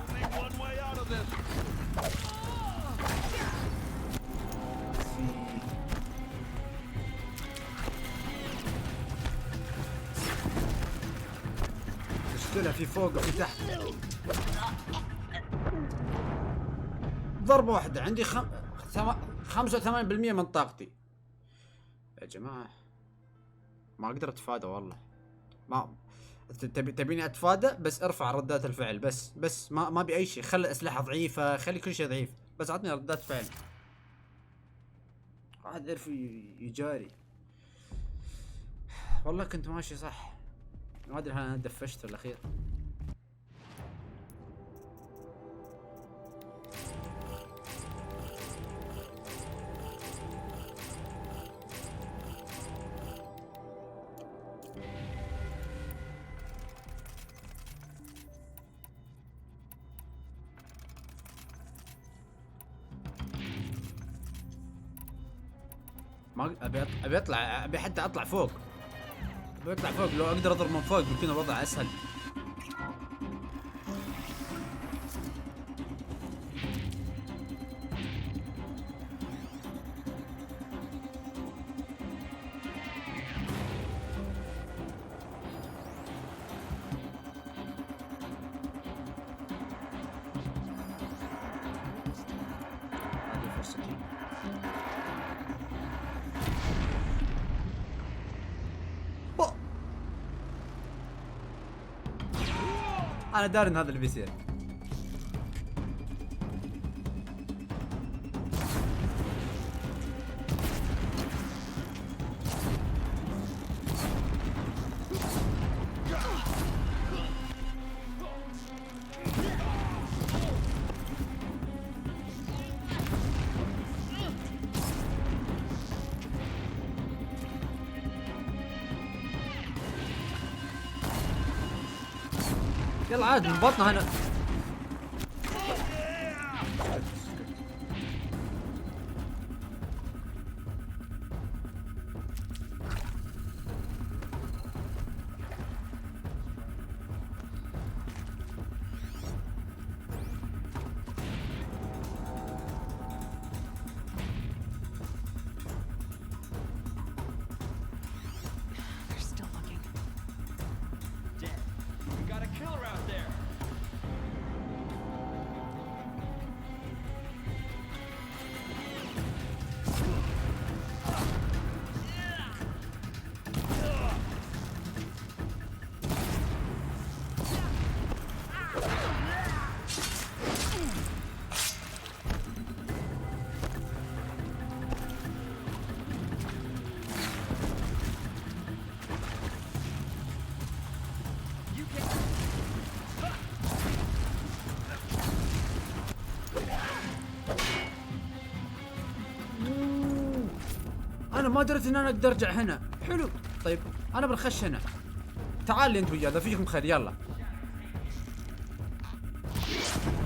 Only one way out of this. مشكلة في فوق وفي تحت. ضربة واحدة عندي 85% من طاقتي. يا جماعة ما اقدر اتفادى والله. ما تبيني اتفادى بس ارفع ردات الفعل بس ما ابي اي شيء. خلي الاسلحة ضعيفة، خلي كل شيء ضعيف، بس عطني ردات فعل. واحد يعرف يجاري. والله كنت ماشي صح. ما ادري هل انا دفشت في الاخير. ما ابي اطلع، ابي حتى اطلع فوق. ابي اطلع فوق، لو اقدر اضرب من فوق بيكون الوضع اسهل. انا داري ان هذا اللي بيصير. يلا عاد من بطنه هنا. They're still looking. Dead. We got a killer out there. انا ما دريت ان انا اقدر ارجع هنا. حلو. طيب انا بنخش هنا. تعال لي انت وياه اذا فيكم خير. يلا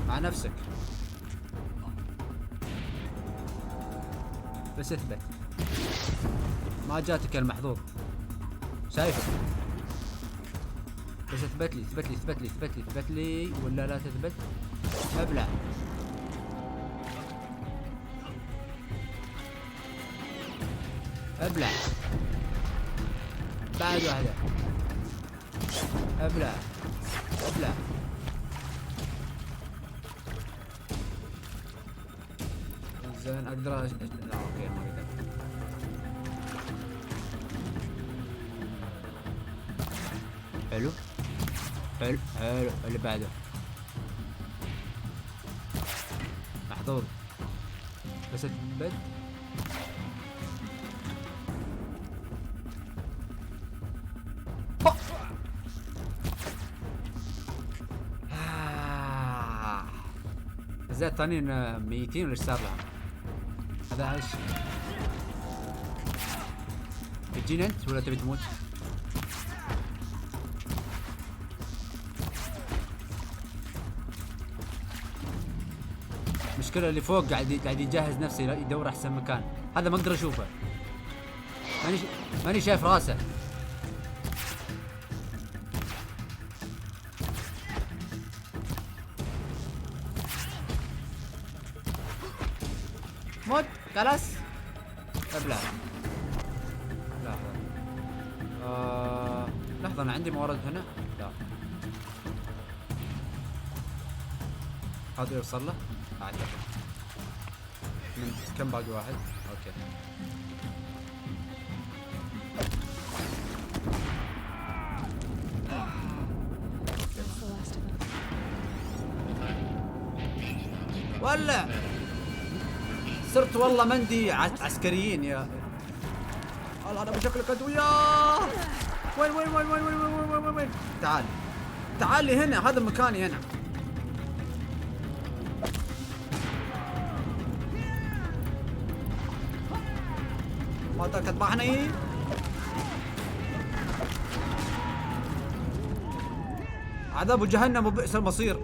مع نفسك بس اثبت. ما جاتك المحظوظ. شايفك بس اثبت لي اثبت لي اثبت لي اثبت لي اثبت لي ولا لا تثبت. ابلع. ابلع. بعد واحدة. ابلع ابلع. زين اقدر لا اوكي ما اقدر. حلو حلو حلو. اللي بعده محظوظ بس اثبت. زين الثانيين ميتين ولا ايش صار لهم؟ هذا ايش؟ تجينا انت ولا تبي تموت؟ المشكلة اللي فوق قاعد يجهز نفسه يدور احسن مكان. هذا ما اقدر اشوفه. ماني شايف راسه. موت خلاص. ابلع. لحظة. لحظة انا عندي موارد هنا؟ لا. هذا يوصل له؟ اعتقد. من كم باقي واحد؟ اوكي. That's the last of them. ولع. صرت والله مندي عسكريين يا الله. انا بشكلك انت وياه. وين وين وين وين وين وين وين وين. تعال تعال لي هنا. هذا مكاني هنا. ما تذبحني. عذاب جهنم وبئس المصير.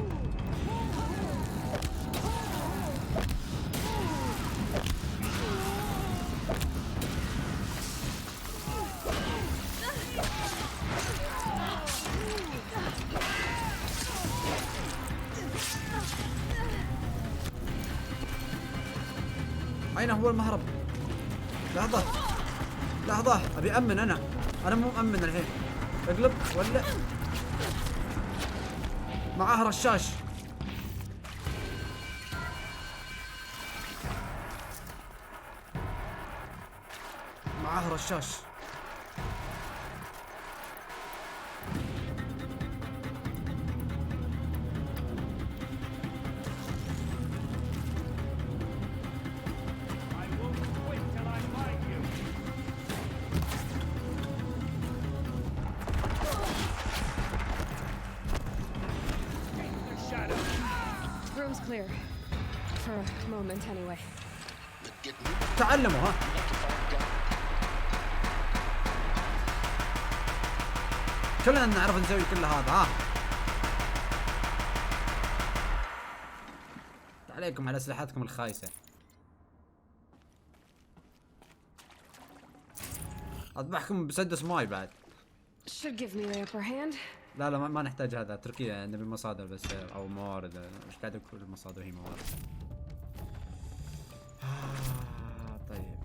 أين هو المهرب؟ لحظة لحظة أبي أمن. أنا مو مأمن الحين. اقلب ولا معاه رشاش. معاه رشاش. clear. For a moment, anyway. تعلموا ها. كلنا نعرف نسوي كل هذا ها. عليكم على اسلحتكم الخايسة. اذبحكم بسدس ماي بعد. Should give me the upper hand. لا ما نحتاج هذا، تركيا نبي مصادر بس او موارد. ايش قاعد اقول المصادر هي موارد. طيب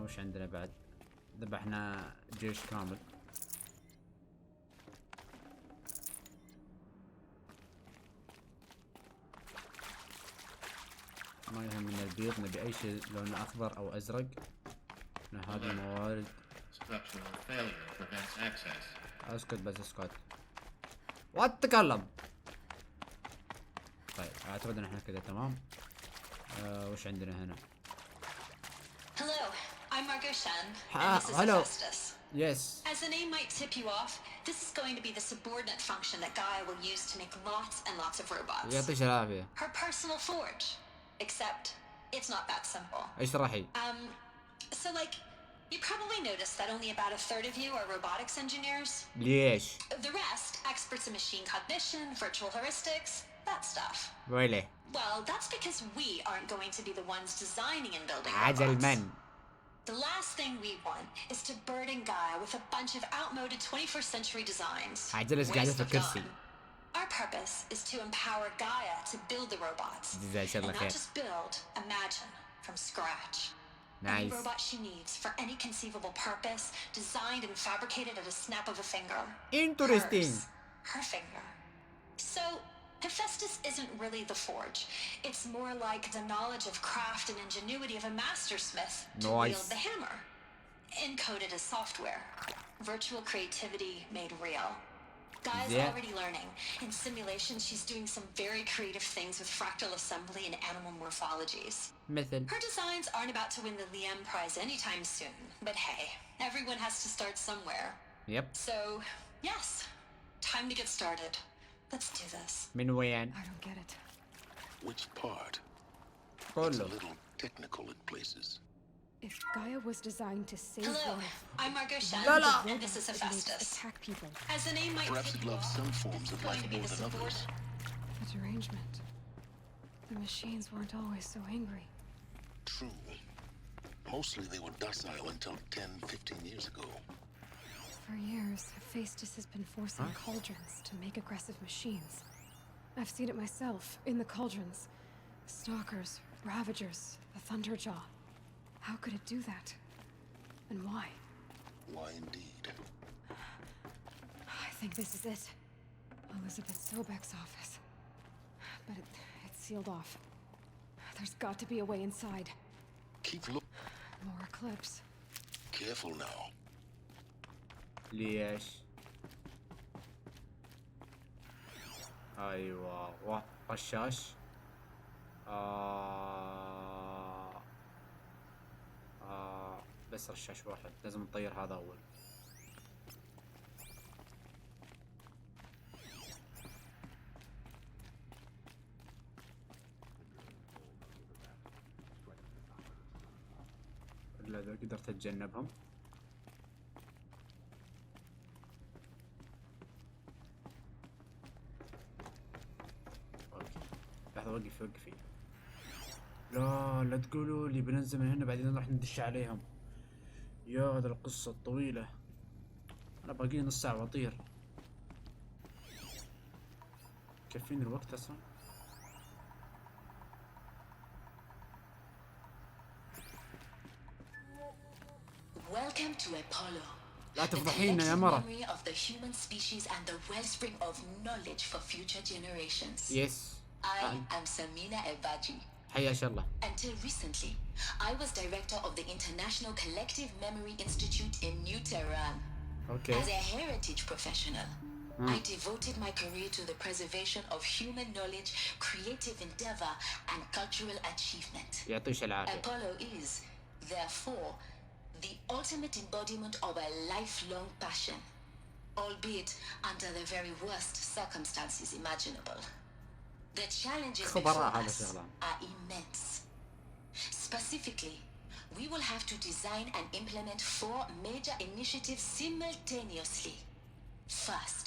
وش عندنا بعد؟ ذبحنا جيش كامل. ما يهمنا البيض، نبي اي شيء لونه اخضر او ازرق. هذه موارد. اسكت بس اسكت. واتكلم. طيب اعتقد ان احنا كذا تمام. وش عندنا هنا؟ Hello, I'm Margot Shan, and this is hello. Hephaestus. Yes. As the name might tip you off, this is going to be the subordinate function that Gaia will use to make lots and lots of robots. يعطيك العافية. Her personal forge. Except, it's not that simple. اشرحي. So like, you probably noticed that only about a third of you are robotics engineers. ليش؟ The rest, experts in machine cognition, virtual heuristics, that stuff. Really? Well, that's because we aren't going to be the ones designing and building عجل robots. من. The last thing we want is to burden Gaia with a bunch of outmoded 21st century designs. عجلس قاعدة في Waste of الكرسي. time. Our purpose is to empower Gaia to build the robots. جزاك And الله not خير. just build, imagine, from scratch. Any Nice. robot she needs for any conceivable purpose, designed and fabricated at a snap of a finger. Interesting. Her finger. So, Hephaestus isn't really the forge. It's more like the knowledge of craft and ingenuity of a mastersmith to wield the hammer. Encoded as software. Virtual creativity made real. Gaia's already learning. In simulation, she's doing some very creative things with fractal assembly and animal morphologies. مثل. Her designs aren't about to win the Liam Prize anytime soon. But hey, everyone has to start somewhere. Yep. So, yes, time to get started. Let's do this. من وين؟ I don't get it. Which part? It's a little technical in places. If Gaia was designed to save Hello, life, I'm Margot Shan, and this is Hephaestus. Attack people. As the name might Perhaps it loves some forms of life more than others. The derangement. The machines weren't always so angry. True. Mostly they were docile until 10, 15 years ago. For years, Hephaestus has been forcing cauldrons to make aggressive machines. I've seen it myself, in the cauldrons. Stalkers, Ravagers, the Thunderjaw. How could it do that? And why? Why indeed? I think this is it. Elizabeth Sobeck's office. But it's sealed off. There's got to be a way inside. Keep looking. More eclipse. Careful now. ليش؟ ايوه رشاش. بس رشاش واحد، لازم نطير هذا اول. لا اذا قدرت اتجنبهم. لحظة وقفي. لا تقولوا لي بننزل من هنا بعدين نروح ندش عليهم. يا هذا القصة الطويلة. أنا باقي نص ساعة وأطير. كفيني الوقت أصلا. Welcome to Apollo. لا تفضحينا يا مرة. Memory of the human species and the wellspring of knowledge for future generations. Yes. I am Samina Ebaji. حياك الله. Until recently, I was director of the International Collective Memory Institute in New Tehran. Okay. As a heritage professional, I devoted my career to the preservation of human knowledge, creative endeavor, and cultural achievement. يعطيش العافية. Apollo is, therefore, the ultimate embodiment of a lifelong passion, albeit under the very worst circumstances imaginable. The challenges خبراء before هذا us الشغلان. are immense. Specifically, we will have to design and implement 4 major initiatives simultaneously. First,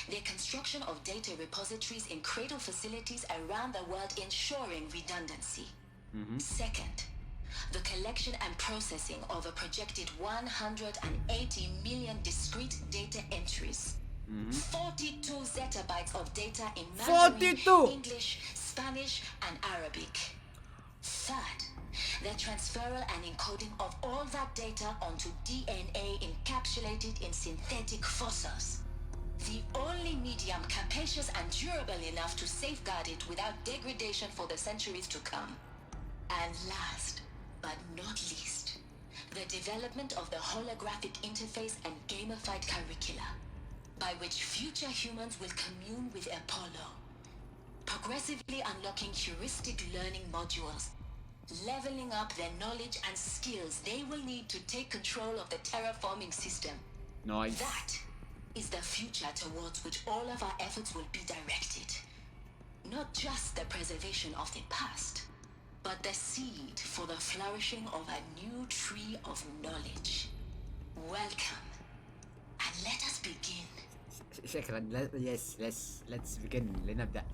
the construction of data repositories in cradle facilities around the world, ensuring redundancy. Second, the collection and processing of a projected 180 million discrete data entries. 42 zettabytes of data in Mandarin, 42! English, Spanish, and Arabic. Third, the transferal and encoding of all that data onto DNA encapsulated in synthetic fossils. The only medium capacious and durable enough to safeguard it without degradation for the centuries to come. And last, but not least, the development of the holographic interface and gamified curricula, by which future humans will commune with Apollo, progressively unlocking heuristic learning modules, leveling up their knowledge and skills they will need to take control of the terraforming system. Nice. That is the future towards which all of our efforts will be directed. Not just the preservation of the past, but the seed for the flourishing of a new tree of knowledge. Welcome, and let us begin. شكرا. يس ليتس بيجن لنبدا.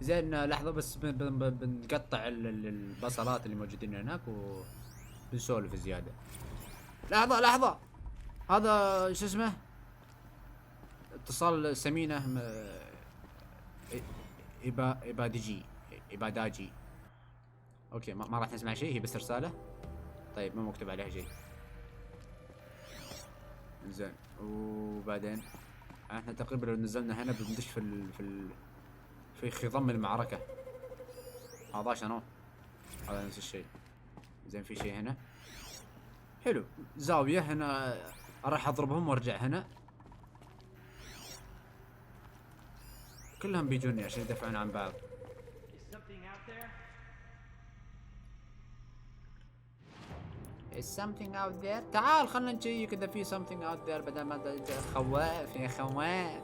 زين لحظه بس بنقطع البصلات اللي موجودين هناك وبنسولف زياده. لحظه هذا شو اسمه اتصال سمينه إباداجي. اوكي ما راح نسمع شيء، هي بس رساله. طيب مو مكتوب عليها شيء. زين وبعدين احنا تقريبا لو نزلنا هنا بندش في خضم المعركة. هذا شنو؟ هذا نفس الشيء. زين في شيء هنا حلو، زاوية هنا راح اضربهم وارجع هنا. كلهم بيجوني عشان يدافعون عن بعض. Is something out there؟ تعال خلنا نشيك اذا في something out there بدل ما خواف يا خواف.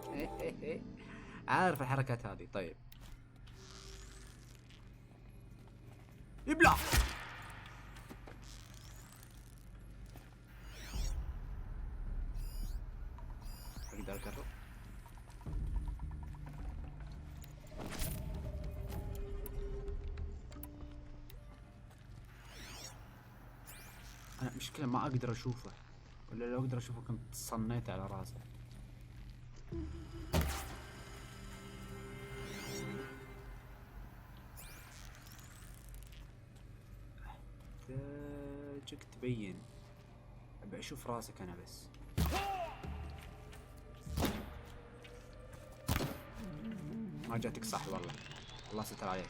عارف الحركات هذه. طيب ابلع. اقدر اكرر. انا مشكلة ما اقدر اشوفه، ولا لو اقدر اشوفه كنت صنيت على راسه. احتاجك تبين، ابي اشوف راسك انا بس. ما جاتك صح والله، الله ستر عليك.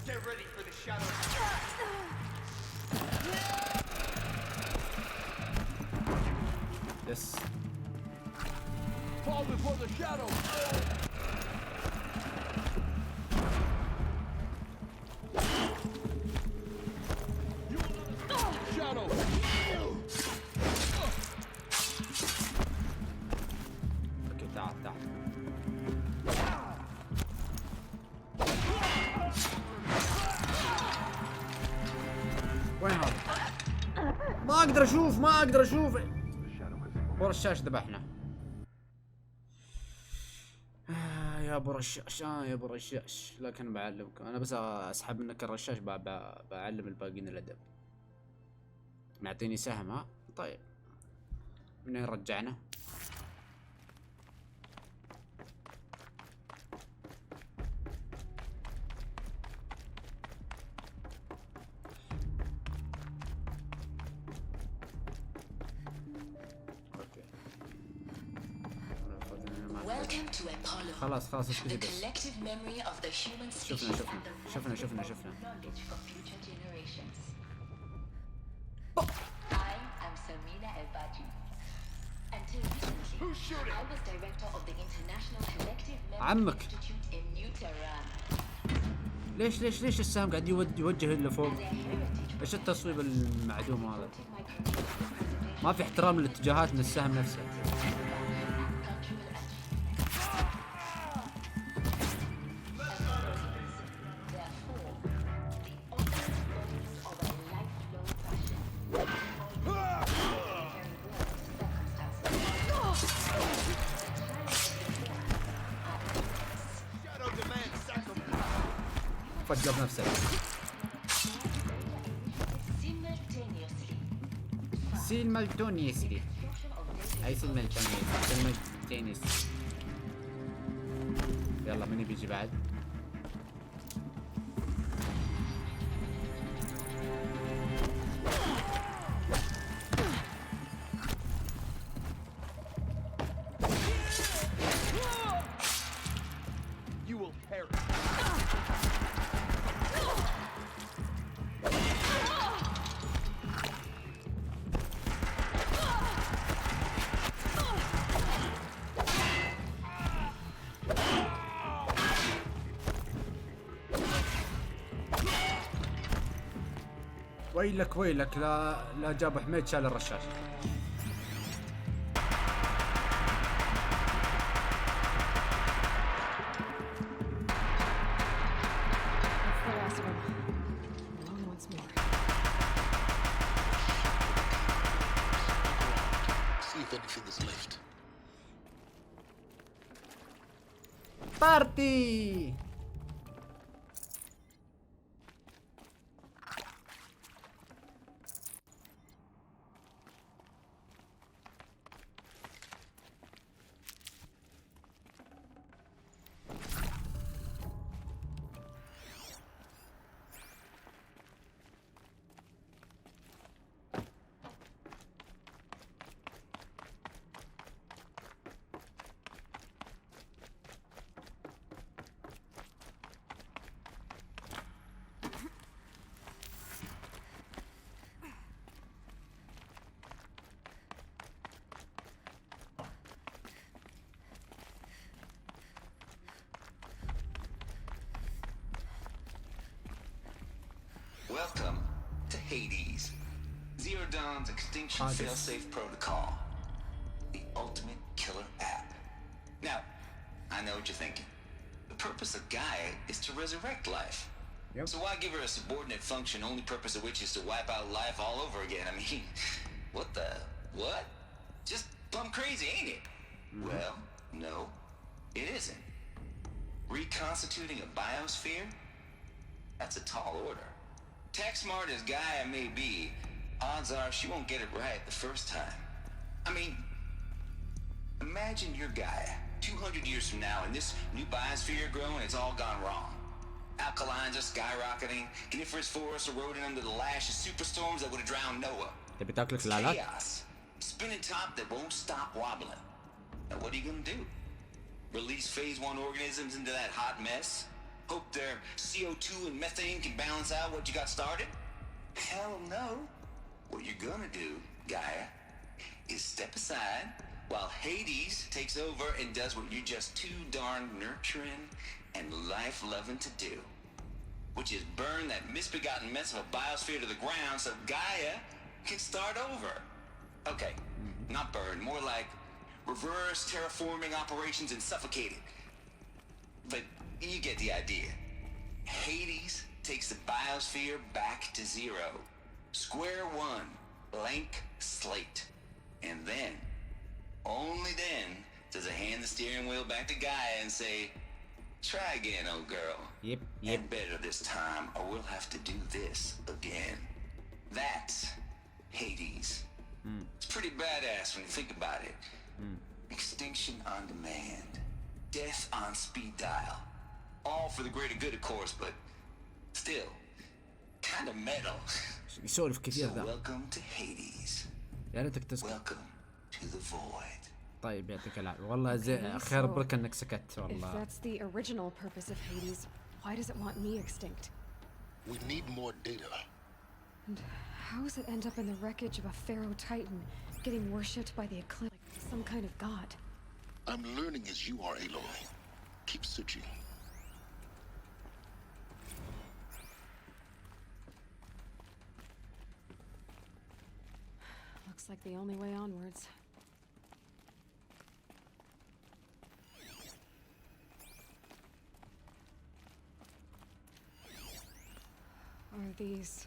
Get ready for the shadow. Yes. Fall before the shadow. Shadow. اوكي تعال. وين هذا؟ ما اقدر اشوف. ورا الشاش ذبحنا. يا ابو رشاش. لكن بعلمكم انا بس اسحب منك الرشاش بعلم الباقيين الادب. معطيني سهم ها؟ طيب منين رجعنا؟ خلاص ايش كذي بس. شفنا. عمك ليش السهم قاعد يوجه لفوق؟ ايش التصويب المعدوم هذا؟ ما في احترام للاتجاهات من السهم نفسه. فجر نفسه. سيمالتونيسلي اي سيمالتونيس. يلا من بيجي بعد؟ ويلك ويلك، لا جاب حميد شال الرشاش. بارتي. Welcome to Hades, Zero Dawn's extinction failsafe protocol, the ultimate killer app. Now, I know what you're thinking. The purpose of GAIA is to resurrect life. Yep. So why give her a subordinate function, only purpose of which is to wipe out life all over again? I mean, what? Just plumb crazy, ain't it? Well, no, it isn't. Reconstituting a biosphere? That's a tall order. Tech smart as GAIA may be, odds are she won't get it right the first time. I mean, imagine you're GAIA 200 years from now and this new biosphere growing, it's all gone wrong. Alkalines are skyrocketing, coniferous forests eroding under the lash of superstorms that would have drowned Noah. Chaos. Spinning top that won't stop wobbling. Now what are you gonna do? Release phase 1 organisms into that hot mess? Hope their CO2 and methane can balance out what you got started? Hell no. What you're gonna do, GAIA, is step aside while Hades takes over and does what you're just too darn nurturing and life-loving to do, which is burn that misbegotten mess of a biosphere to the ground so GAIA can start over. Okay, not burn, more like reverse terraforming operations and suffocate it. But you get the idea. Hades takes the biosphere back to zero. Square one, blank slate. And then, only then, does it hand the steering wheel back to GAIA and say, try again, old girl. Yep. And better this time, or we'll have to do this again. That's Hades. It's pretty badass when you think about it. Extinction on demand. Death on speed dial. All for the greater good, of course, but still, kind of metal. يسولف كثير ذا. Welcome to Hades. يا ريتك تسكت. Welcome to the void. طيب يعطيك العافية. والله زين خير بركة انك سكت والله. If that's the original purpose of Hades, why does it want me extinct? We need more data. And how does it end up in the wreckage of a pharaoh titan, getting worshipped by the eclipse like some kind of god? I'm learning as you are, Aloy. Keep searching. Looks like the only way onwards. Are these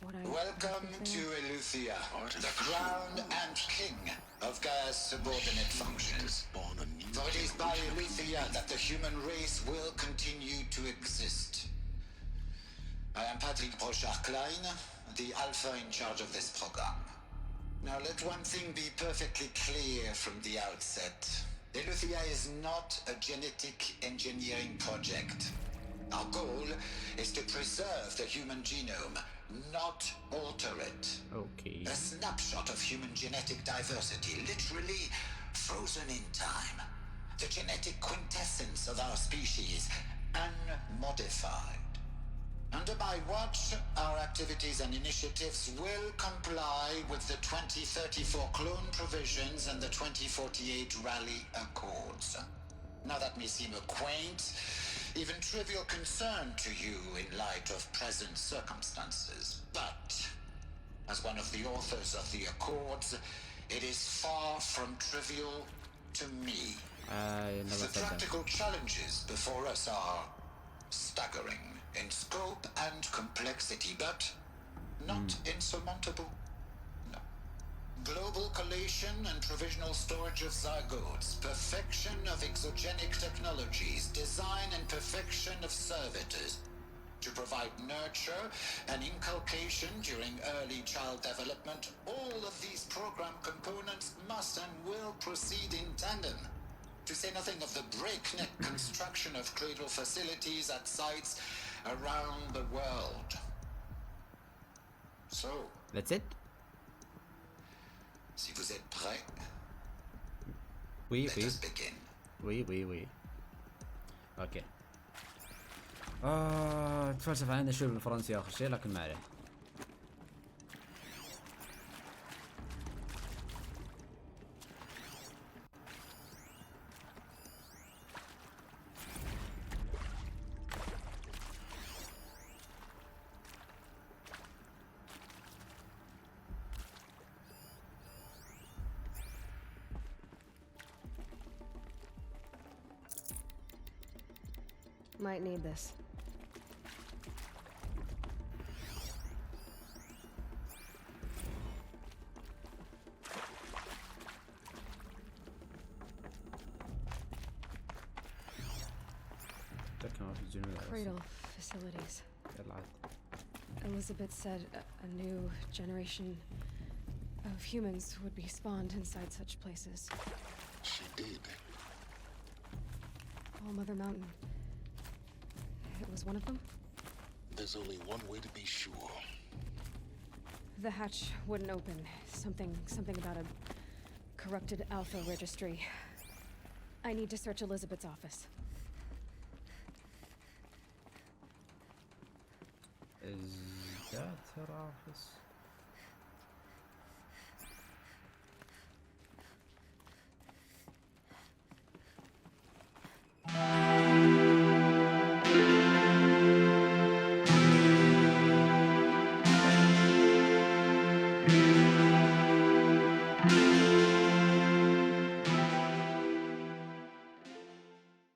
what I Welcome to Eleuthia, the crown and king of GAIA's subordinate functions. For it is by Aletheia that the human race will continue to exist. I am Patrick Brochard-Klein, the Alpha in charge of this program. Now let one thing be perfectly clear from the outset. Aletheia is not a genetic engineering project. Our goal is to preserve the human genome, not alter it. Okay. A snapshot of human genetic diversity, literally frozen in time. The genetic quintessence of our species, unmodified. Under my watch, our activities and initiatives will comply with the 2034 clone provisions and the 2048 Rally Accords. Now that may seem a quaint, even trivial concern to you in light of present circumstances, but as one of the authors of the Accords, it is far from trivial to me. The practical challenges before us are staggering in scope and complexity, but not insurmountable. No. Global collation and provisional storage of zygotes, perfection of exogenic technologies, design and perfection of servitors to provide nurture and inculcation during early child development. All of these program components must and will proceed in tandem. To say nothing of the breakneck construction of cradle facilities at sites around the world. So, that's it. Si vous êtes prêts, oui, let us begin. oui. اوكي. تفلسف علينا شوي بالفرنسي اخر شيء، لكن ما عليه. Might need this. Cradle facilities. Elizabeth said a new generation of humans would be spawned inside such places. She did. Oh, Mother Mountain. It was one of them? There's only one way to be sure. The hatch wouldn't open. Something about a corrupted Alpha registry. I need to search Elizabeth's office. Is that her office?